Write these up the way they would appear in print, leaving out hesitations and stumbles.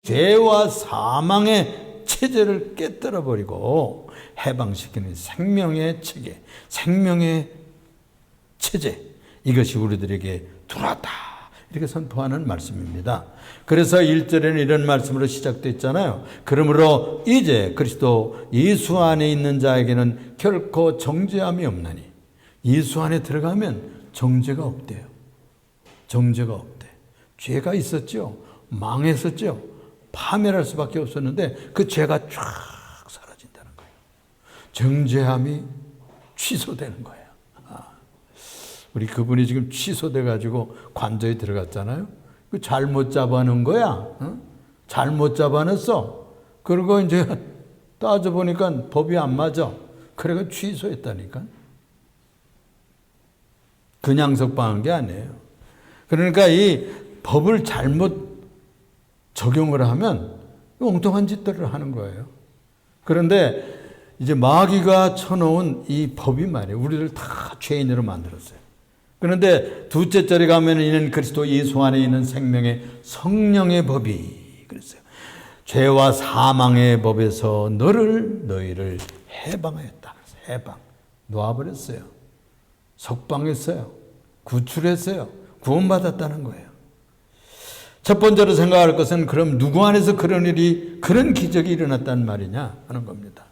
죄와 사망의 체제를 깨뜨려 버리고 해방시키는 생명의 체계, 생명의 체제, 이것이 우리들에게 들어왔다, 이렇게 선포하는 말씀입니다. 그래서 1절에는 이런 말씀으로 시작되어 있잖아요. 그러므로 이제 그리스도 예수 안에 있는 자에게는 결코 정죄함이 없나니. 예수 안에 들어가면 정죄가 없대요. 정죄가 없대. 죄가 있었죠. 망했었죠. 파멸할 수밖에 없었는데 그 죄가 쫙 사라진다는 거예요. 정죄함이 취소되는 거예요. 우리 그분이 지금 취소돼 가지고 관저에 들어갔잖아요. 그 잘못 잡아놓은 거야. 잘못 잡아놨어. 그리고 이제 따져보니까 법이 안 맞아. 그래가 취소했다니까. 그냥 석방한 게 아니에요. 그러니까 이 법을 잘못 적용을 하면 엉뚱한 짓들을 하는 거예요. 그런데 이제 마귀가 쳐놓은 이 법이 말이에요. 우리를 다 죄인으로 만들었어요. 그런데 둘째 절에 가면 이는 그리스도 예수 안에 있는 생명의 성령의 법이 그랬어요. 죄와 사망의 법에서 너희를 해방하였다. 해방. 놓아버렸어요. 석방했어요. 구출했어요. 구원받았다는 거예요. 첫 번째로 생각할 것은 그럼 누구 안에서 그런 일이, 그런 기적이 일어났단 말이냐 하는 겁니다.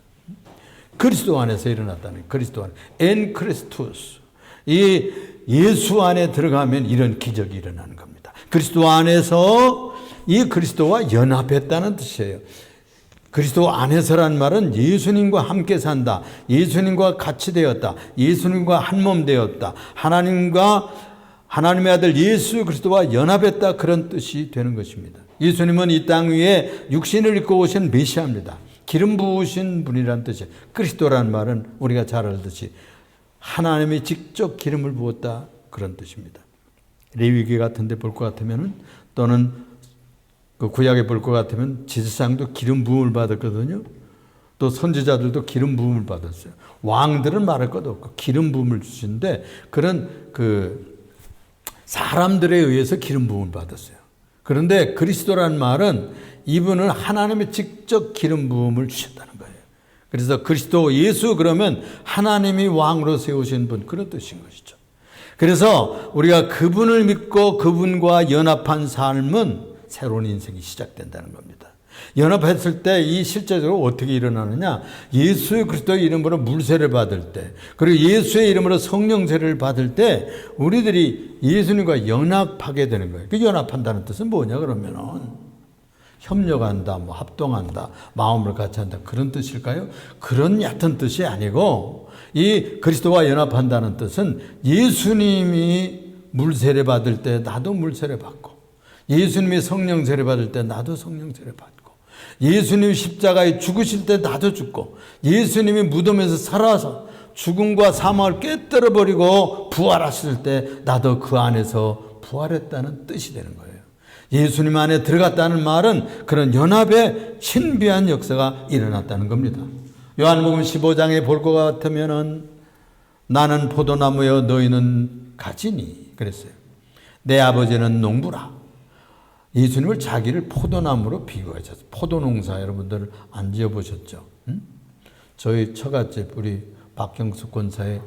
그리스도 안에서 일어났다는, 그리스도 안에. 엔 크리스투스. 이 예수 안에 들어가면 이런 기적이 일어나는 겁니다. 그리스도 안에서 이 그리스도와 연합했다는 뜻이에요. 그리스도 안에서란 말은 예수님과 함께 산다. 예수님과 같이 되었다. 예수님과 한 몸 되었다. 하나님의 아들 예수 그리스도와 연합했다, 그런 뜻이 되는 것입니다. 예수님은 이 땅 위에 육신을 입고 오신 메시아입니다. 기름 부으신 분이라는 뜻이에요. 그리스도라는 말은 우리가 잘 알듯이 하나님이 직접 기름을 부었다, 그런 뜻입니다. 레위기 같은 데 볼 것 같으면, 또는 그 구약에 볼 것 같으면 제사장도 기름 부음을 받았거든요. 또 선지자들도 기름 부음을 받았어요. 왕들은 말할 것도 없고 기름 부음을 주시는데, 그런 사람들에 의해서 기름 부음을 받았어요. 그런데 그리스도란 말은 이분은 하나님이 직접 기름 부음을 주셨다는 거예요. 그래서 그리스도 예수 그러면 하나님이 왕으로 세우신 분, 그런 뜻인 것이죠. 그래서 우리가 그분을 믿고 그분과 연합한 삶은 새로운 인생이 시작된다는 겁니다. 연합했을 때 이 실제적으로 어떻게 일어나느냐, 예수 그리스도의 이름으로 물세를 받을 때, 그리고 예수의 이름으로 성령세를 받을 때 우리들이 예수님과 연합하게 되는 거예요. 그 연합한다는 뜻은 뭐냐 그러면은 협력한다, 뭐 합동한다, 마음을 같이 한다, 그런 뜻일까요? 그런 얕은 뜻이 아니고, 이 그리스도와 연합한다는 뜻은 예수님이 물세례 받을 때 나도 물세례 받고, 예수님이 성령세례 받을 때 나도 성령세례 받고, 예수님이 십자가에 죽으실 때 나도 죽고, 예수님이 무덤에서 살아서 죽음과 사망을 깨뜨려 버리고 부활하실 때 나도 그 안에서 부활했다는 뜻이 되는 거예요. 예수님 안에 들어갔다는 말은 그런 연합의 신비한 역사가 일어났다는 겁니다. 요한복음 15장에 볼 것 같으면은 나는 포도나무여 너희는 가지니 그랬어요. 내 아버지는 농부라. 예수님을 자기를 포도나무로 비교하셨어요. 포도농사 여러분들 안 지어보셨죠? 응? 저희 처갓집 우리 박경숙 권사의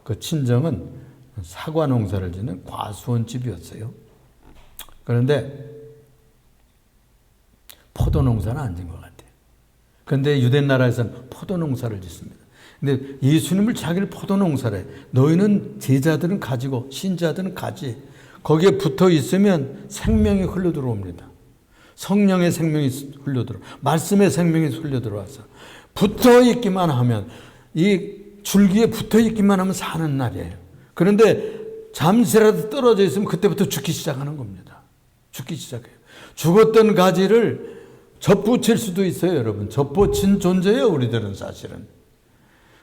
그 친정은 사과 농사를 짓는 과수원집이었어요. 그런데 포도농사는 안 짓는 것 같아요. 그런데 유대 나라에서는 포도농사를 짓습니다. 근데 예수님을 자기를 포도농사래. 너희는 제자들은 가지고 신자들은 가지. 거기에 붙어 있으면 생명이 흘러 들어옵니다. 성령의 생명이 흘러 들어. 말씀의 생명이 흘러 들어와서 붙어 있기만 하면, 이 줄기에 붙어 있기만 하면 사는 날이에요. 그런데 잠시라도 떨어져 있으면 그때부터 죽기 시작하는 겁니다. 죽기 시작해요. 죽었던 가지를 접붙일 수도 있어요, 여러분. 접붙인 존재예요, 우리들은 사실은.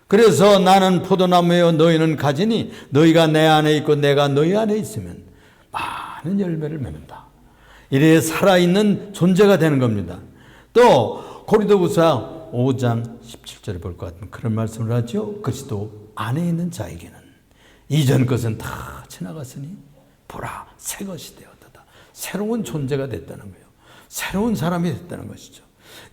그래서 나는 포도나무여 너희는 가지니 너희가 내 안에 있고 내가 너희 안에 있으면 많은 열매를 맺는다. 이래 살아있는 존재가 되는 겁니다. 또 고린도후서 5장 17절에 볼 것 같은 그런 말씀을 하죠. 그리스도 안에 있는 자에게는 이전 것은 다 지나갔으니 보라 새 것이 되었다. 새로운 존재가 됐다는 거예요. 새로운 사람이 됐다는 것이죠.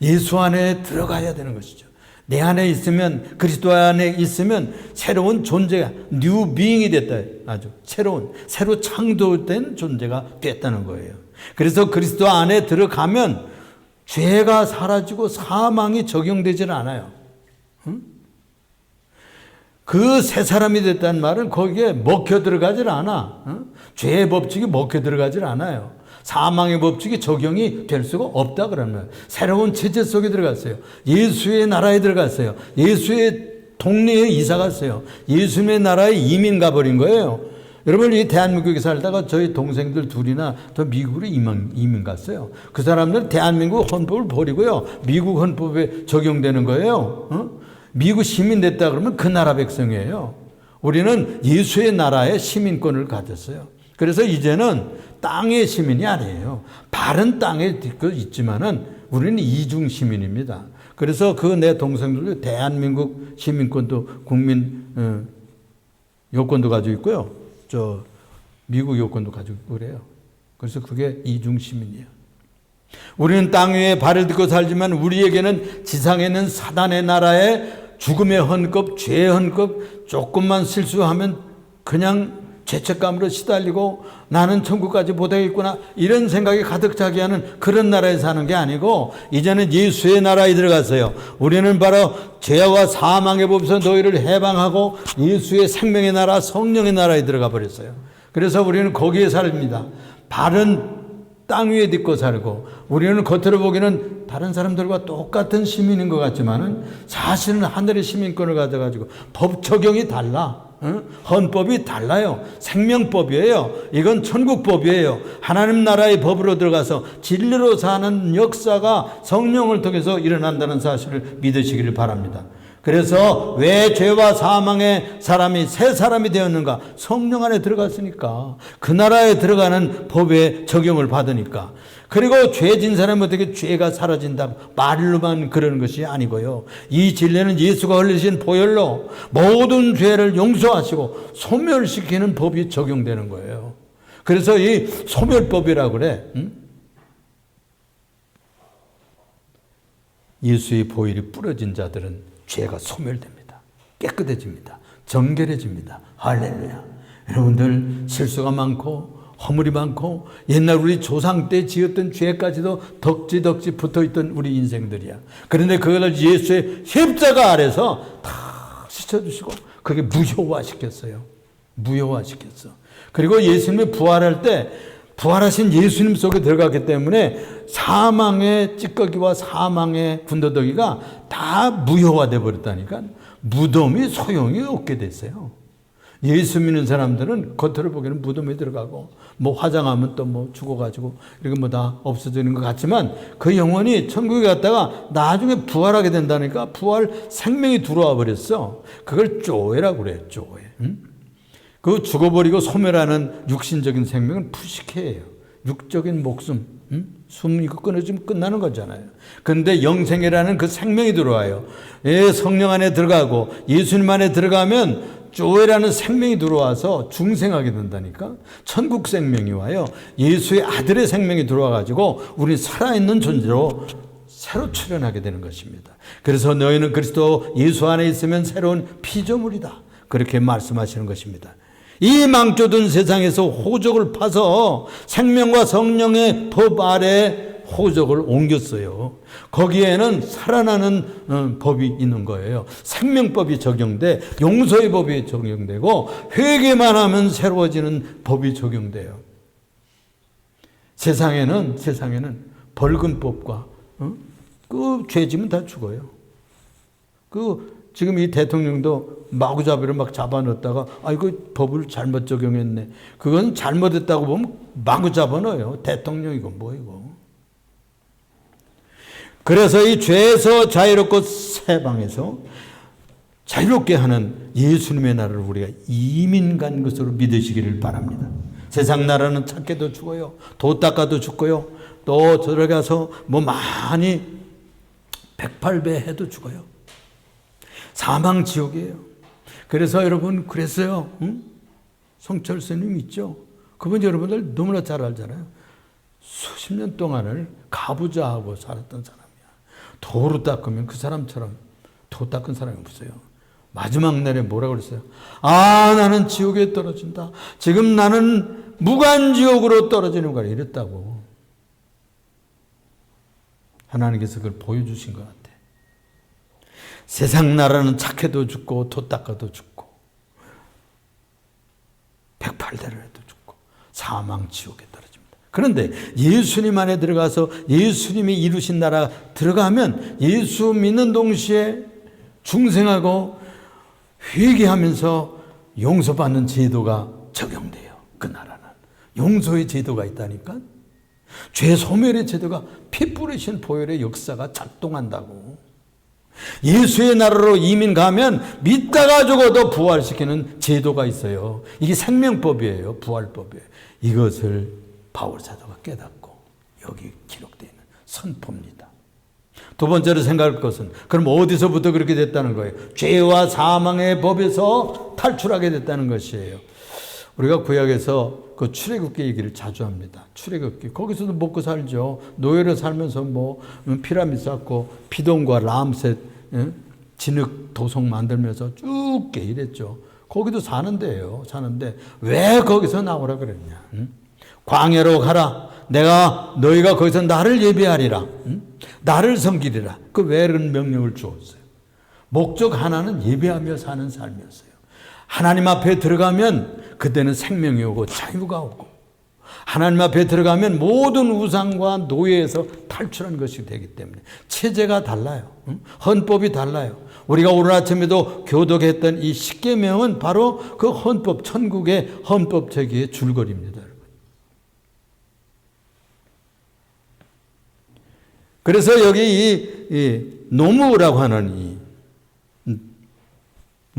예수 안에 들어가야 되는 것이죠. 내 안에 있으면, 그리스도 안에 있으면 새로운 존재가, 뉴 비잉이 됐다. 아주 새로 창조된 존재가 됐다는 거예요. 그래서 그리스도 안에 들어가면 죄가 사라지고 사망이 적용되질 않아요. 그 새 사람이 됐다는 말은 거기에 먹혀 들어가질 않아. 죄의 법칙이 먹혀 들어가질 않아요. 사망의 법칙이 적용이 될 수가 없다 그러면 새로운 체제 속에 들어갔어요. 예수의 나라에 들어갔어요. 예수의 동네에 이사 갔어요. 예수님의 나라에 이민 가버린 거예요. 여러분, 이 대한민국에 살다가 저희 동생들 둘이나 더 미국으로 이민 갔어요. 그 사람들은 대한민국 헌법을 버리고요, 미국 헌법에 적용되는 거예요. 미국 시민 됐다 그러면 그 나라 백성이에요. 우리는 예수의 나라의 시민권을 가졌어요. 그래서 이제는 땅의 시민이 아니에요. 발은 땅에 있지만은 우리는 이중 시민입니다. 그래서 그 내 동생들도 대한민국 시민권도 국민 요건도 가지고 있고요, 저 미국 요건도 가지고 있고 그래요. 그래서 그게 이중 시민이에요. 우리는 땅 위에 발을 딛고 살지만 우리에게는 지상에 있는 사단의 나라에 죽음의 헌법, 죄의 헌법, 조금만 실수하면 그냥 죄책감으로 시달리고 나는 천국까지 못 하겠구나 이런 생각이 가득 차게 하는 그런 나라에 사는 게 아니고 이제는 예수의 나라에 들어갔어요. 우리는 바로 죄와 사망의 법에서 너희를 해방하고 예수의 생명의 나라, 성령의 나라에 들어가 버렸어요. 그래서 우리는 거기에 삽니다. 발은 땅 위에 딛고 살고 우리는 겉으로 보기에는 다른 사람들과 똑같은 시민인 것 같지만은 사실은 하늘의 시민권을 가져가지고 법 적용이 달라. 헌법이 달라요. 생명법이에요. 이건 천국법이에요. 하나님 나라의 법으로 들어가서 진리로 사는 역사가 성령을 통해서 일어난다는 사실을 믿으시기를 바랍니다. 그래서 왜 죄와 사망의 사람이 새 사람이 되었는가? 성령 안에 들어갔으니까. 그 나라에 들어가는 법의 적용을 받으니까. 그리고 죄진 사람은 어떻게 죄가 사라진다 말로만 그러는 것이 아니고요. 이 진리는 예수가 흘리신 보혈로 모든 죄를 용서하시고 소멸시키는 법이 적용되는 거예요. 그래서 이 소멸법이라고 그래. 예수의 보혈이 뿌려진 자들은 죄가 소멸됩니다. 깨끗해집니다. 정결해집니다. 할렐루야. 여러분들 실수가 많고 허물이 많고 옛날 우리 조상 때 지었던 죄까지도 덕지덕지 붙어있던 우리 인생들이야. 그런데 그걸 예수의 십자가 아래서 다 씻어주시고 그게 무효화시켰어요. 무효화시켰어. 그리고 예수님이 부활할 때 부활하신 예수님 속에 들어갔기 때문에 사망의 찌꺼기와 사망의 군더더기가 다 무효화돼 버렸다니까. 무덤이 소용이 없게 됐어요. 예수 믿는 사람들은 겉으로 보기에는 무덤에 들어가고 뭐 화장하면 또 뭐 죽어가지고 이런 거 다 없어지는 것 같지만 그 영혼이 천국에 갔다가 나중에 부활하게 된다니까. 부활 생명이 들어와 버렸어. 그걸 조회라고 그래요. 조회. 그 죽어버리고 소멸하는 육신적인 생명은 푸식해요. 육적인 목숨, 숨 이거 끊어지면 끝나는 거잖아요. 그런데 영생이라는 그 생명이 들어와요. 성령 안에 들어가고 예수님 안에 들어가면 조회라는 생명이 들어와서 중생하게 된다니까. 천국 생명이 와요. 예수의 아들의 생명이 들어와가지고 우리 살아있는 존재로 새로 출현하게 되는 것입니다. 그래서 너희는 그리스도 예수 안에 있으면 새로운 피조물이다. 그렇게 말씀하시는 것입니다. 이 망조든 세상에서 호적을 파서 생명과 성령의 법 아래 호적을 옮겼어요. 거기에는 살아나는 법이 있는 거예요. 생명법이 적용돼 용서의 법이 적용되고 회개만 하면 새로워지는 법이 적용돼요. 세상에는 벌금법과 그 죄지면 다 죽어요. 지금 이 대통령도 마구잡이로 막 잡아넣었다가 이거 법을 잘못 적용했네. 그건 잘못했다고 보면 마구 잡아넣어요. 대통령이고 뭐이고. 그래서 이 죄에서 자유롭고 해방해서 자유롭게 하는 예수님의 나라를 우리가 이민 간 것으로 믿으시기를 바랍니다. 세상 나라는 찾게도 죽어요. 도 닦아도 죽고요. 또 들어가서 뭐 많이 108배 해도 죽어요. 사망 지옥이에요. 그래서 여러분 그랬어요. 성철 스님 있죠. 그분 여러분들 너무나 잘 알잖아요. 수십 년 동안을 가부좌하고 살았던 사람이야. 도로 닦으면 그 사람처럼 도 닦은 사람이 없어요. 마지막 날에 뭐라고 그랬어요? 아, 나는 지옥에 떨어진다. 지금 나는 무간지옥으로 떨어지는 거야. 이랬다고. 하나님께서 그걸 보여주신 것 같아. 세상 나라는 착해도 죽고 도 닦아도 죽고 108대를 해도 죽고 사망 지옥에 떨어집니다. 그런데 예수님 안에 들어가서 예수님이 이루신 나라 들어가면 예수 믿는 동시에 중생하고 회개하면서 용서받는 제도가 적용돼요. 그 나라는 용서의 제도가 있다니까. 죄 소멸의 제도가 피 뿌리신 보혈의 역사가 작동한다고. 예수의 나라로 이민 가면 믿다가 죽어도 부활시키는 제도가 있어요. 이게 생명법이에요. 부활법이에요. 이것을 바울 사도가 깨닫고 여기 기록되어 있는 선포입니다. 두 번째로 생각할 것은 그럼 어디서부터 그렇게 됐다는 거예요? 죄와 사망의 법에서 탈출하게 됐다는 것이에요. 우리가 구약에서 그 출애굽기 얘기를 자주 합니다. 출애굽기 거기서도 먹고 살죠. 노예로 살면서 뭐 피라미드 쌓고 피돈과 람셋 진흙 도성 만들면서 쭉 이랬죠. 거기도 사는 데예요. 사는데 왜 거기서 나오라 그랬냐? 광야로 가라. 내가 너희가 거기서 나를 예배하리라. 나를 섬기리라. 그 왜 그런 명령을 주었어요? 목적 하나는 예배하며 사는 삶이었어요. 하나님 앞에 들어가면 그때는 생명이 오고 자유가 오고 하나님 앞에 들어가면 모든 우상과 노예에서 탈출한 것이 되기 때문에 체제가 달라요. 헌법이 달라요. 우리가 오늘 아침에도 교독했던 이 십계명은 바로 그 헌법, 천국의 헌법 체계의 줄거리입니다. 그래서 여기 이 노무라고 하는 이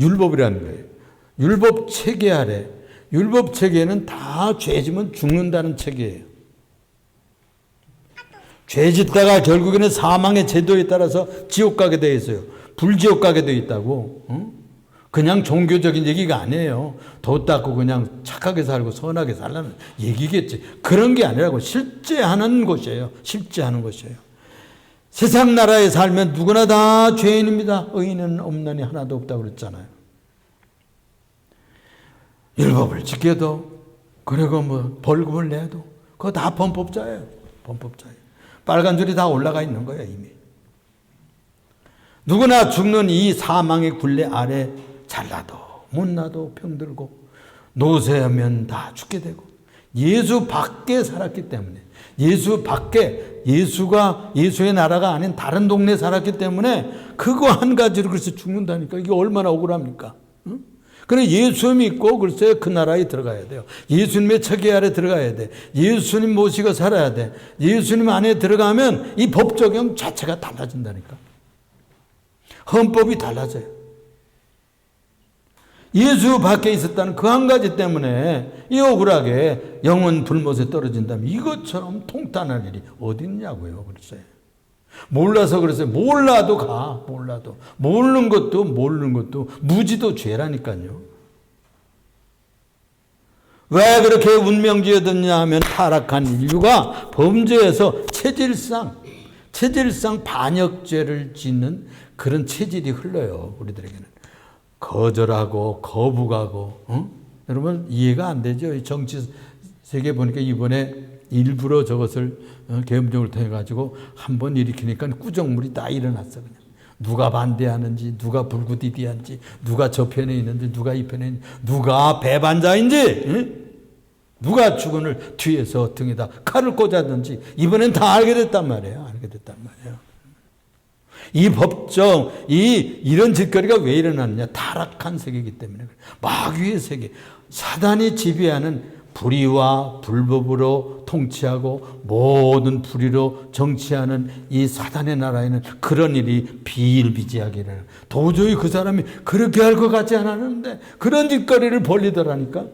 율법이라는 거예요. 율법 체계 아래, 율법 체계는 다 죄지면 죽는다는 체계예요. 죄짓다가 결국에는 사망의 제도에 따라서 지옥 가게 되어 있어요. 불지옥 가게 되어 있다고. 그냥 종교적인 얘기가 아니에요. 도 닦고 그냥 착하게 살고 선하게 살라는 얘기겠지. 그런 게 아니라고 실제 하는 곳이에요. 실제 하는 곳이에요. 세상 나라에 살면 누구나 다 죄인입니다. 의인은 없나니 하나도 없다고 그랬잖아요. 율법을 지켜도 그리고 뭐 벌금을 내도 그거 다 범법자예요. 범법자예요. 빨간 줄이 다 올라가 있는 거예요. 이미. 누구나 죽는 이 사망의 굴레 아래 잘나도 못나도 병들고 노쇠하면 다 죽게 되고 예수 밖에 살았기 때문에 예수 밖에 예수가 예수의 나라가 아닌 다른 동네에 살았기 때문에 그거 한 가지로 그래서 죽는다니까. 이게 얼마나 억울합니까? 응? 그래 예수 믿고 글쎄 그 나라에 들어가야 돼요. 예수님의 체계 아래 들어가야 돼. 예수님 모시고 살아야 돼. 예수님 안에 들어가면 이 법 적용 자체가 달라진다니까. 헌법이 달라져요. 예수 밖에 있었다는 그 한 가지 때문에 이 억울하게 영원 불못에 떨어진다면 이것처럼 통탄할 일이 어디 있냐고요. 그랬어요. 몰라서 그랬어요. 몰라도 가. 몰라도. 모르는 것도 무지도 죄라니까요. 왜 그렇게 운명지어졌냐 하면 타락한 인류가 범죄에서 체질상 반역죄를 짓는 그런 체질이 흘러요. 우리들에게는. 거절하고 거부하고 여러분 이해가 안 되죠. 정치 세계 보니까 이번에 일부러 저것을 계엄령을 통해 가지고 한번 일으키니까 꾸정물이 다 일어났어. 그냥 누가 반대하는지 누가 불구디디한지 누가 저 편에 있는지 누가 이 편에 있는지 누가 배반자인지 누가 주권을 뒤에서 등에다 칼을 꽂았는지 이번엔 다 알게 됐단 말이에요. 알게 됐단 말이에요. 이 법정, 이런 짓거리가 왜 일어났느냐? 타락한 세계이기 때문에. 마귀의 세계, 사단이 지배하는 불의와 불법으로 통치하고 모든 불의로 정치하는 이 사단의 나라에는 그런 일이 비일비재하기를. 도저히 그 사람이 그렇게 할 것 같지 않았는데 그런 짓거리를 벌리더라니까.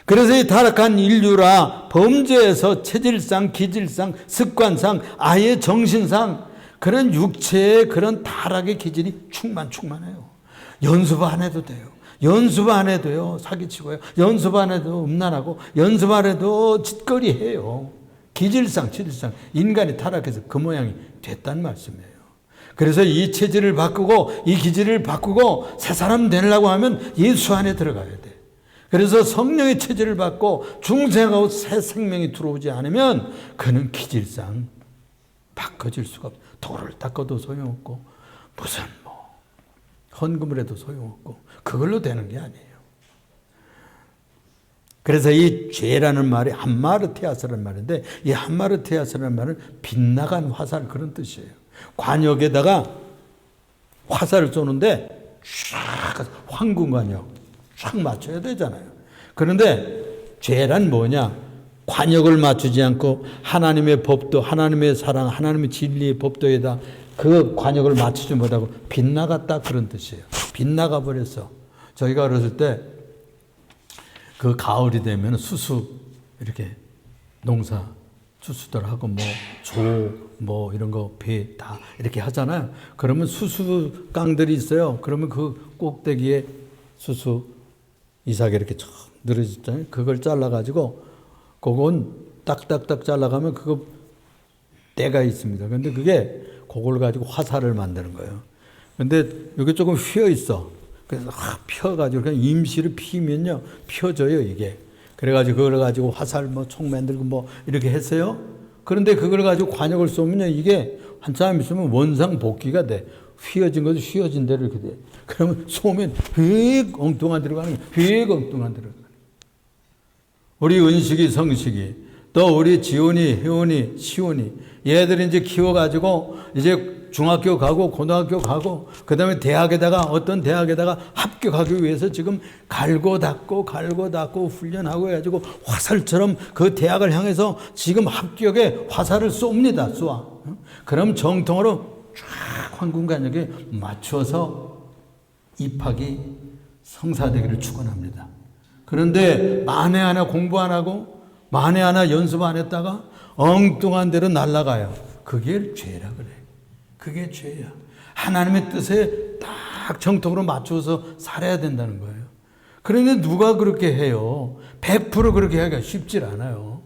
그래서 이 타락한 인류라 범죄에서 체질상, 기질상, 습관상, 아예 정신상 그런 육체의 그런 타락의 기질이 충만해요. 연습 안 해도 돼요. 연습 안 해도요, 사기치고요. 연습 안 해도 음란하고, 연습 안 해도 짓거리 해요. 기질상, 치질상. 인간이 타락해서 그 모양이 됐단 말씀이에요. 그래서 이 체질을 바꾸고, 이 기질을 바꾸고, 새 사람 되려고 하면 예수 안에 들어가야 돼. 그래서 성령의 체질을 받고, 중생하고 새 생명이 들어오지 않으면, 그는 기질상 바꿔질 수가 없어. 돌을 닦아도 소용없고, 무슨 헌금을 해도 소용없고, 그걸로 되는 게 아니에요. 그래서 이 죄라는 말이 함마르티아스라는 말인데, 이 함마르티아스라는 말은 빗나간 화살, 그런 뜻이에요. 관역에다가 화살을 쏘는데 쫙 황금관역 쫙 맞춰야 되잖아요. 그런데 죄란 뭐냐? 관역을 맞추지 않고 하나님의 법도, 하나님의 사랑, 하나님의 진리의 법도에다 그 관역을 맞추지 못하고 빗나갔다, 그런 뜻이에요. 빗나가 버렸어. 저희가 어렸을 때 그 가을이 되면 수수 이렇게 농사 수수들 하고 조 이런 거 배 다 이렇게 하잖아요. 그러면 수수 깡들이 있어요. 그러면 그 꼭대기에 수수 이삭이 이렇게 쫙 늘어졌잖아요. 그걸 잘라가지고 그건 딱딱딱 잘라가면 그거 때가 있습니다. 근데 그걸 가지고 화살을 만드는 거예요. 근데 이게 조금 휘어 있어. 그래서 펴가지고 그냥 임시로 피면요 펴져요 이게. 그래가지고 그걸 가지고 화살 총 만들고 이렇게 했어요. 그런데 그걸 가지고 관역을 쏘면요 이게 한참 있으면 원상 복귀가 돼. 휘어진 것도 휘어진 대로 이렇게 돼. 그러면 쏘면 휙 엉뚱한 데로 가는 거예요. 휙 엉뚱한 데로 가는 거예요. 우리 은식이, 성식이, 또 우리 지훈이, 혜원이, 시훈이, 얘들이 이제 키워가지고 이제 중학교 가고 고등학교 가고 그다음에 대학에다가 어떤 대학에다가 합격하기 위해서 지금 갈고 닦고 훈련하고 해가지고 화살처럼 그 대학을 향해서 지금 합격에 화살을 쏩니다. 쏴. 그럼 정통으로 쫙 황금관역에 맞춰서 입학이 성사되기를 축원합니다. 그런데 만에 하나 공부 안 하고 만에 하나 연습 안 했다가 엉뚱한 데로 날아가요. 그게 죄라 그래. 그게 죄야. 하나님의 뜻에 딱 정통으로 맞춰서 살아야 된다는 거예요. 그런데 누가 그렇게 해요? 100% 그렇게 하기가 쉽질 않아요.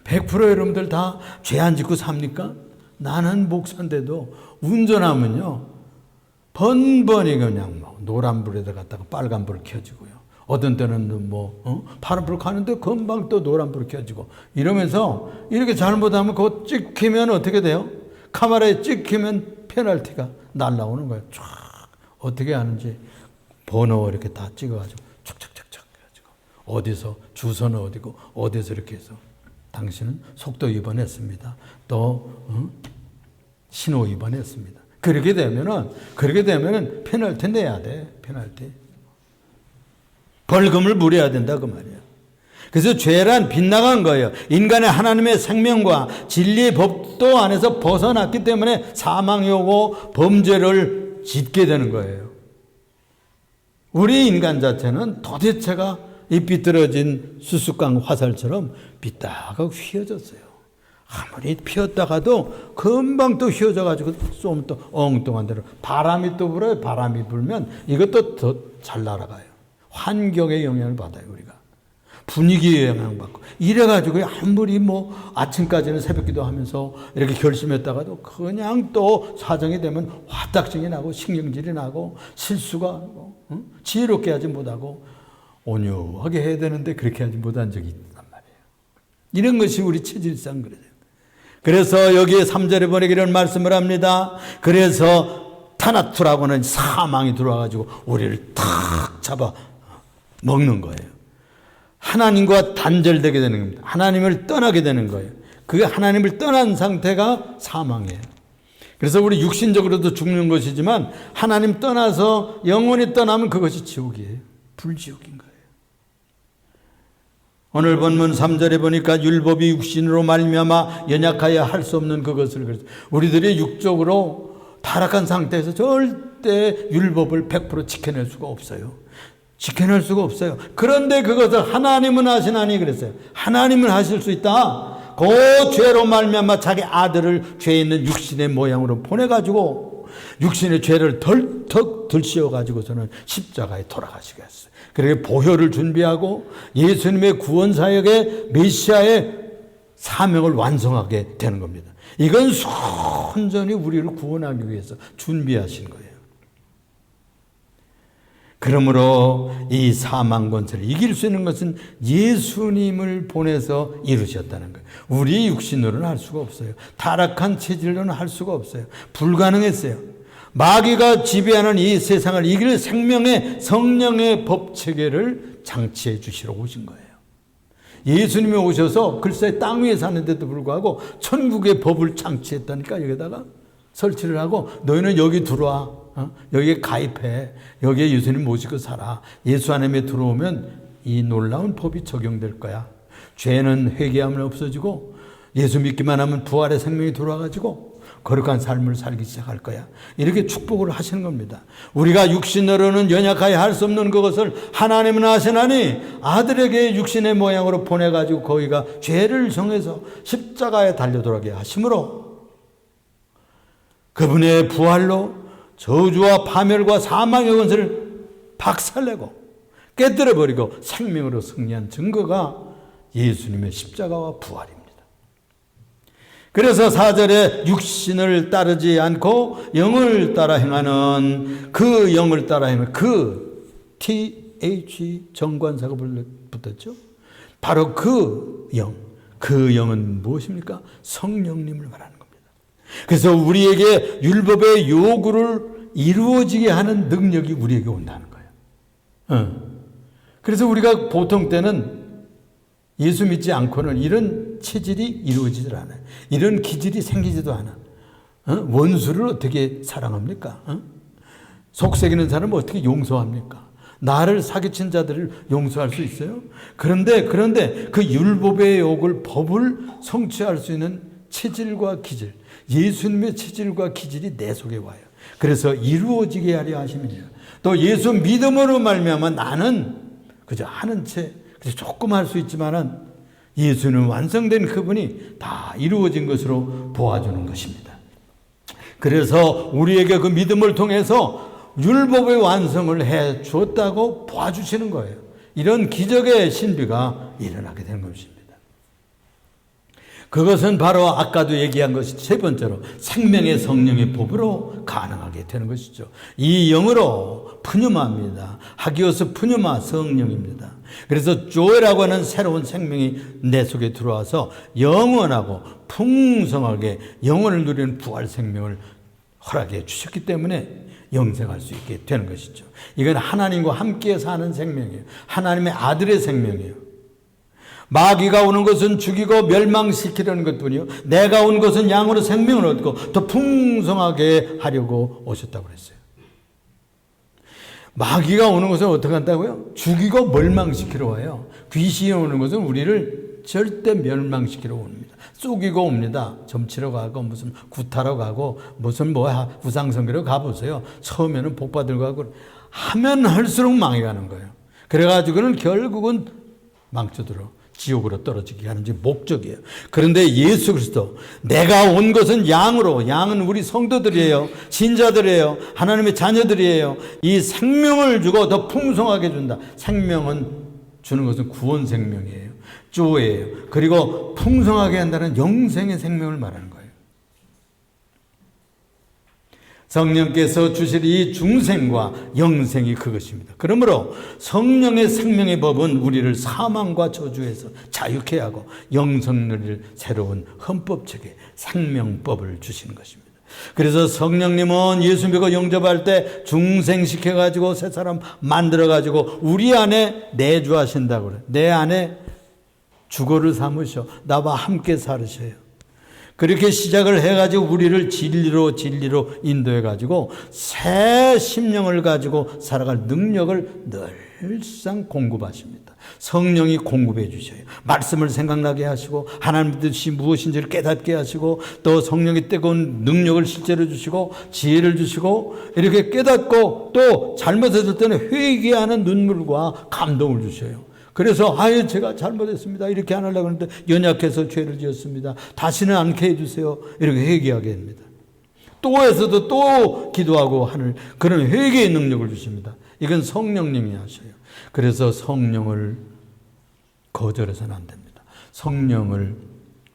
100% 여러분들 다 죄 안 짓고 삽니까? 나는 목사인데도 운전하면요 번번이 그냥 노란불에다 갖다가 빨간불을 켜지고요. 어떤 때는 파란불 가는데 금방 또 노란불을 켜지고 이러면서 이렇게 잘못하면 그거 찍히면 어떻게 돼요? 카메라에 찍히면 페널티가 날라오는 거예요. 쫙 어떻게 하는지 번호 이렇게 다 찍어가지고 촉촉촉촉 해가지고 어디서 주소는 어디고 어디서 이렇게 해서 당신은 속도 위반했습니다. 또 신호 위반했습니다. 그렇게 되면은 페널티 내야 돼. 페널티. 벌금을 물어야 된다 그 말이야. 그래서 죄란 빗나간 거예요. 인간의 하나님의 생명과 진리의 법도 안에서 벗어났기 때문에 사망이 오고 범죄를 짓게 되는 거예요. 우리 인간 자체는 도대체가 이 삐뚤어진 수수깡 화살처럼 삐딱하고 휘어졌어요. 아무리 피었다가도 금방 또 휘어져가지고 쏘면 또 엉뚱한 대로 바람이 또 불어요. 바람이 불면 이것도 더 잘 날아가요. 환경의 영향을 받아요 우리가. 분위기에 영향받고 이래가지고 아무리 아침까지는 새벽기도 하면서 이렇게 결심했다가도 그냥 또 사정이 되면 화딱증이 나고 신경질이 나고 실수가 하고 지혜롭게 하지 못하고 온유하게 해야 되는데 그렇게 하지 못한 적이 있단 말이에요. 이런 것이 우리 체질상 그래요. 그래서 여기에 3절에 보니까 이런 말씀을 합니다. 그래서 타나투라고는 사망이 들어와가지고 우리를 탁 잡아 먹는 거예요. 하나님과 단절되게 되는 겁니다. 하나님을 떠나게 되는 거예요. 그게 하나님을 떠난 상태가 사망이에요. 그래서 우리 육신적으로도 죽는 것이지만 하나님 떠나서 영원히 떠나면 그것이 지옥이에요. 불지옥인 거예요. 오늘 본문 3절에 보니까 율법이 육신으로 말미암아 연약하여 할 수 없는 그것을 그랬어요. 우리들이 육적으로 타락한 상태에서 절대 율법을 100% 지켜낼 수가 없어요. 지켜낼 수가 없어요. 그런데 그것을 하나님은 하시나니 그랬어요. 하나님은 하실 수 있다. 그 죄로 말미암아 자기 아들을 죄 있는 육신의 모양으로 보내가지고 육신의 죄를 덜컥 들씌워가지고서는 십자가에 돌아가시게 했어요. 그렇게 보혈을 준비하고 예수님의 구원사역의 메시아의 사명을 완성하게 되는 겁니다. 이건 순전히 우리를 구원하기 위해서 준비하신 거예요. 그러므로 이 사망 권세를 이길 수 있는 것은 예수님을 보내서 이루셨다는 거예요. 우리 육신으로는 할 수가 없어요. 타락한 체질로는 할 수가 없어요. 불가능했어요. 마귀가 지배하는 이 세상을 이길 생명의 성령의 법체계를 장치해 주시러 오신 거예요. 예수님이 오셔서 글쎄 땅 위에 사는데도 불구하고 천국의 법을 장치했다니까. 여기다가 설치를 하고 너희는 여기 들어와. 여기에 가입해. 여기에 예수님 모시고 살아. 예수 안에 들어오면 이 놀라운 법이 적용될 거야. 죄는 회개하면 없어지고 예수 믿기만 하면 부활의 생명이 돌아가지고 거룩한 삶을 살기 시작할 거야. 이렇게 축복을 하시는 겁니다. 우리가 육신으로는 연약하여 할 수 없는 그것을 하나님은 하시나니 아들에게 육신의 모양으로 보내가지고 거기가 죄를 정해서 십자가에 달려들게 하심으로 그분의 부활로 저주와 파멸과 사망의 권세를 박살내고 깨뜨려버리고 생명으로 승리한 증거가 예수님의 십자가와 부활입니다. 그래서 4절에 육신을 따르지 않고 영을 따라 행하는 그 영을 따라 행하는 그 TH 정관사가 붙었죠. 바로 그 영은 무엇입니까? 성령님을 말하는 겁니다. 그래서 우리에게 율법의 요구를 이루어지게 하는 능력이 우리에게 온다는 거예요. 그래서 우리가 보통 때는 예수 믿지 않고는 이런 체질이 이루어지질 않아요. 이런 기질이 생기지도 않아. 원수를 어떻게 사랑합니까? 속삭이는 사람을 어떻게 용서합니까? 나를 사기친 자들을 용서할 수 있어요? 그런데 그 율법의 욕을 법을 성취할 수 있는 체질과 기질, 예수님의 체질과 기질이 내 속에 와요. 그래서 이루어지게 하려 하심이에요. 또 예수 믿음으로 말미암아 나는 그저 하는 채 조금 할 수 있지만은 예수는 완성된 그분이 다 이루어진 것으로 보아주는 것입니다. 그래서 우리에게 그 믿음을 통해서 율법의 완성을 해 주었다고 보아주시는 거예요. 이런 기적의 신비가 일어나게 되는 것입니다. 그것은 바로 아까도 얘기한 것이 세 번째로 생명의 성령의 법으로 가능하게 되는 것이죠. 이 영으로 푸뉴마입니다. 하기오스 푸뉴마 성령입니다. 그래서 조에라고 하는 새로운 생명이 내 속에 들어와서 영원하고 풍성하게 영원을 누리는 부활 생명을 허락해 주셨기 때문에 영생할 수 있게 되는 것이죠. 이건 하나님과 함께 사는 생명이에요. 하나님의 아들의 생명이에요. 마귀가 오는 것은 죽이고 멸망시키려는 것뿐이요, 내가 온 것은 양으로 생명을 얻고 더 풍성하게 하려고 오셨다고 그랬어요. 마귀가 오는 것은 어떻게 한다고요? 죽이고 멸망시키러 와요. 귀신이 오는 것은 우리를 절대 멸망시키러 옵니다. 쏘기고 옵니다. 점치러 가고 무슨 구타러 가고 무슨 우상성기로 가보세요. 처음에는 복받으러 가고 하면 할수록 망해가는 거예요. 그래가지고는 결국은 망쳐들어 지옥으로 떨어지게 하는 목적이에요. 그런데 예수 그리스도, 내가 온 것은 양으로, 양은 우리 성도들이에요. 신자들이에요. 하나님의 자녀들이에요. 이 생명을 주고 더 풍성하게 준다. 생명은 주는 것은 구원 생명이에요. 조예요. 그리고 풍성하게 한다는 영생의 생명을 말하는 거예요. 성령께서 주실 이 중생과 영생이 그것입니다. 그러므로 성령의 생명의 법은 우리를 사망과 저주에서 자유케 하고 영생 누릴 새로운 헌법체계 생명법을 주시는 것입니다. 그래서 성령님은 예수 믿고 영접할 때 중생시켜가지고 새 사람 만들어가지고 우리 안에 내주하신다고 그래요. 내 안에 주거를 삼으셔 나와 함께 살으셔요. 그렇게 시작을 해가지고 우리를 진리로 인도해가지고 새 심령을 가지고 살아갈 능력을 늘상 공급하십니다. 성령이 공급해 주셔요. 말씀을 생각나게 하시고 하나님 뜻이 무엇인지를 깨닫게 하시고 또 성령이 뜨거운 능력을 실제로 주시고 지혜를 주시고 이렇게 깨닫고 또 잘못했을 때는 회개하는 눈물과 감동을 주셔요. 그래서 제가 잘못했습니다. 이렇게 안 하려고 하는데 연약해서 죄를 지었습니다. 다시는 않게 해주세요. 이렇게 회개하게 합니다. 또 해서도 또 기도하고 하는 그런 회개의 능력을 주십니다. 이건 성령님이 하셔요. 그래서 성령을 거절해서는 안 됩니다. 성령을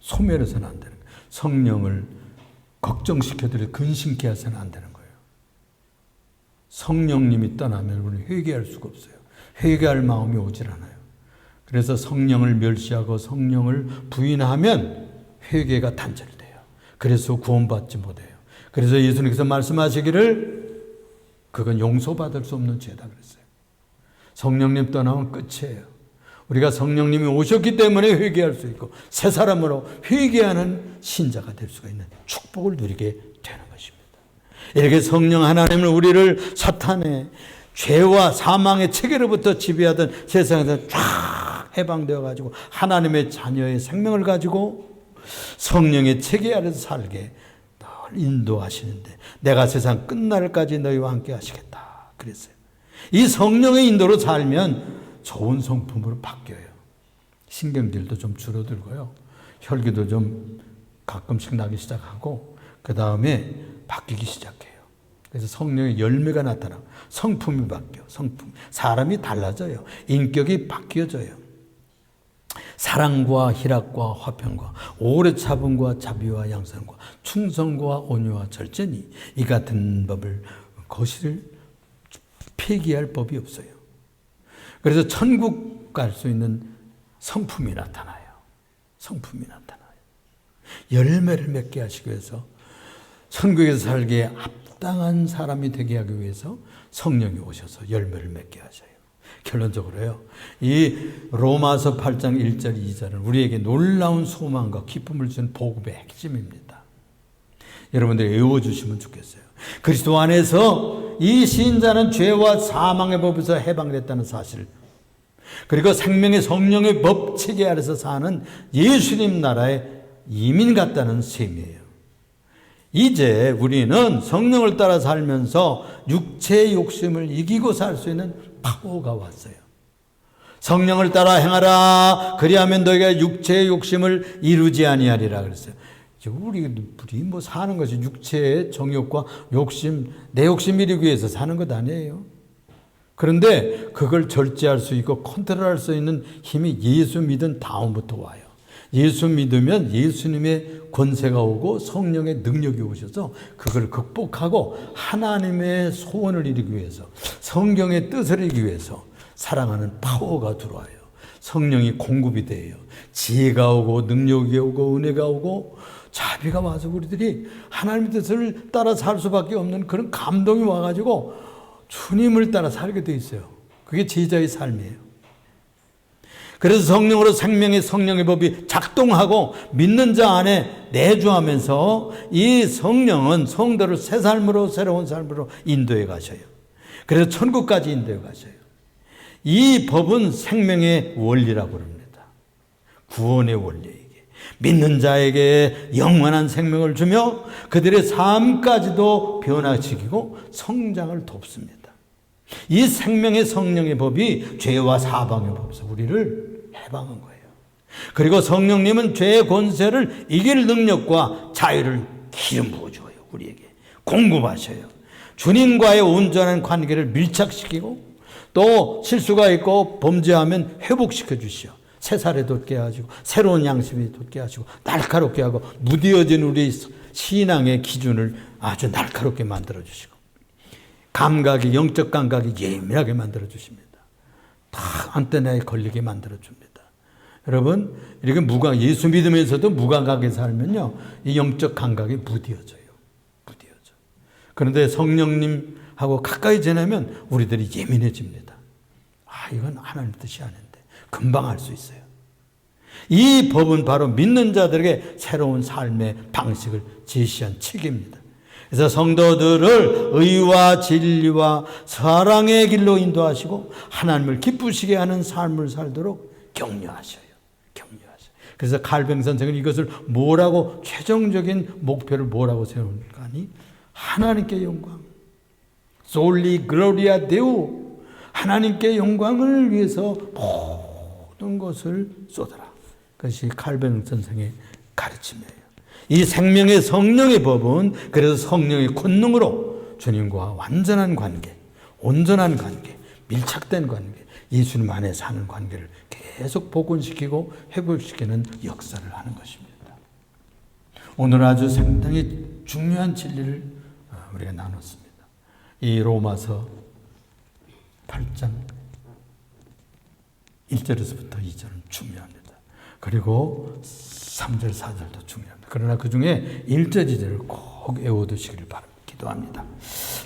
소멸해서는 안 되는 거예요. 성령을 걱정시켜드려 근심케 해서는 안 되는 거예요. 성령님이 떠나면 우리는 회개할 수가 없어요. 회개할 마음이 오질 않아요. 그래서 성령을 멸시하고 성령을 부인하면 회개가 단절돼요. 그래서 구원받지 못해요. 그래서 예수님께서 말씀하시기를 그건 용서받을 수 없는 죄다 그랬어요. 성령님 떠나면 끝이에요. 우리가 성령님이 오셨기 때문에 회개할 수 있고 새 사람으로 회개하는 신자가 될 수가 있는 축복을 누리게 되는 것입니다. 이렇게 성령 하나님은 우리를 사탄의 죄와 사망의 체계로부터 지배하던 세상에서 쫙 해방되어 가지고 하나님의 자녀의 생명을 가지고 성령의 체계 아래서 살게 늘 인도하시는데 내가 세상 끝날까지 너희와 함께 하시겠다 그랬어요. 이 성령의 인도로 살면 좋은 성품으로 바뀌어요. 신경질도 좀 줄어들고요. 혈기도 좀 가끔씩 나기 시작하고 그 다음에 바뀌기 시작해요. 그래서 성령의 열매가 나타나고 성품이 바뀌어. 성품. 사람이 달라져요. 인격이 바뀌어져요. 사랑과 희락과 화평과 오래 참음과 자비와 양선과 충성과 온유와 절제니 이 같은 법을 거실 폐기할 법이 없어요. 그래서 천국 갈 수 있는 성품이 나타나요. 성품이 나타나요. 열매를 맺게 하시기 위해서 천국에서 살기에 합당한 사람이 되게 하기 위해서 성령이 오셔서 열매를 맺게 하셔요. 결론적으로요. 이 로마서 8장 1절 2절은 우리에게 놀라운 소망과 기쁨을 주는 복음의 핵심입니다. 여러분들이 외워주시면 좋겠어요. 그리스도 안에서 이 신자는 죄와 사망의 법에서 해방됐다는 사실, 그리고 생명의 성령의 법 체계 아래서 사는 예수님 나라의 이민 같다는 셈이에요. 이제 우리는 성령을 따라 살면서 육체의 욕심을 이기고 살 수 있는 파워가 왔어요. 성령을 따라 행하라. 그리하면 너희가 육체의 욕심을 이루지 아니하리라 그랬어요. 우리 뭐 사는 것이 육체의 정욕과 욕심, 내 욕심 이루기 위해서 사는 것 아니에요. 그런데 그걸 절제할 수 있고 컨트롤할 수 있는 힘이 예수 믿은 다음부터 와요. 예수 믿으면 예수님의 권세가 오고 성령의 능력이 오셔서 그걸 극복하고 하나님의 소원을 이루기 위해서 성경의 뜻을 이루기 위해서 사랑하는 파워가 들어와요. 성령이 공급이 돼요. 지혜가 오고 능력이 오고 은혜가 오고 자비가 와서 우리들이 하나님의 뜻을 따라 살 수밖에 없는 그런 감동이 와가지고 주님을 따라 살게 돼 있어요. 그게 제자의 삶이에요. 그래서 성령으로 생명의 성령의 법이 작동하고 믿는 자 안에 내주하면서 이 성령은 성도를 새 삶으로 새로운 삶으로 인도해 가셔요. 그래서 천국까지 인도해 가셔요. 이 법은 생명의 원리라고 합니다. 구원의 원리. 믿는 자에게 영원한 생명을 주며 그들의 삶까지도 변화시키고 성장을 돕습니다. 이 생명의 성령의 법이 죄와 사방의 법에서 우리를 해방한 거예요. 그리고 성령님은 죄의 권세를 이길 능력과 자유를 기름 부어줘요. 우리에게 공급하셔요. 주님과의 온전한 관계를 밀착시키고 또 실수가 있고 범죄하면 회복시켜 주시오. 새살에 돋게 하시고 새로운 양심이 돋게 하시고 날카롭게 하고 무뎌진 우리 신앙의 기준을 아주 날카롭게 만들어 주시고 감각이 영적 감각이 예민하게 만들어 주십니다. 다 안테나에 걸리게 만들어 줍니다. 여러분 이렇게 예수 믿으면서도 무감각하게 살면요 이 영적 감각이 무뎌져요. 그런데 성령님하고 가까이 지내면 우리들이 예민해집니다. 이건 하나님 뜻이 아닌데 금방 알 수 있어요. 이 법은 바로 믿는 자들에게 새로운 삶의 방식을 제시한 책입니다. 그래서 성도들을 의와 진리와 사랑의 길로 인도하시고 하나님을 기쁘시게 하는 삶을 살도록 격려하셔요. 그래서 칼뱅 선생은 이것을 뭐라고 최종적인 목표를 뭐라고 세우는가 하니 하나님께 영광, 솔리 글로리아 데우, 하나님께 영광을 위해서 모든 것을 쏟아라. 그것이 칼뱅 선생의 가르침이에요. 이 생명의 성령의 법은 그래서 성령의 권능으로 주님과 완전한 관계, 온전한 관계, 밀착된 관계, 예수님 안에 사는 관계를 계속 복원시키고 회복시키는 역사를 하는 것입니다. 오늘 아주 상당히 중요한 진리를 우리가 나눴습니다. 이 로마서 8장 1절에서부터 2절은 중요합니다. 그리고 3절, 4절도 중요합니다. 그러나 그 중에 1절, 2절을 꼭 외워두시기를 바랍니다. 기도합니다.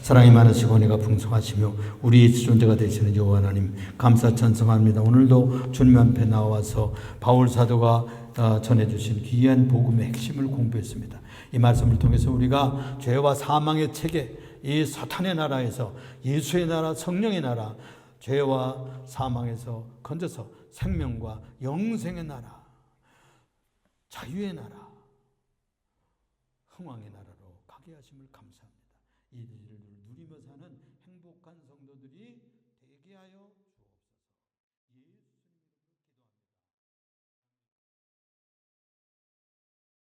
사랑이 많으시고 은혜가 풍성하시며 우리의 지존자가 되시는 여호와 하나님 감사 찬송합니다. 오늘도 주님 앞에 나와서 바울 사도가 전해주신 귀한 복음의 핵심을 공부했습니다. 이 말씀을 통해서 우리가 죄와 사망의 체계, 이 사탄의 나라에서 예수의 나라, 성령의 나라, 죄와 사망에서 건져서 생명과 영생의 나라, 자유의 나라, 흥왕의 나라로 가게 하심을 감사합니다. 이 일을 누리며 사는 행복한 성도들이 되게 하여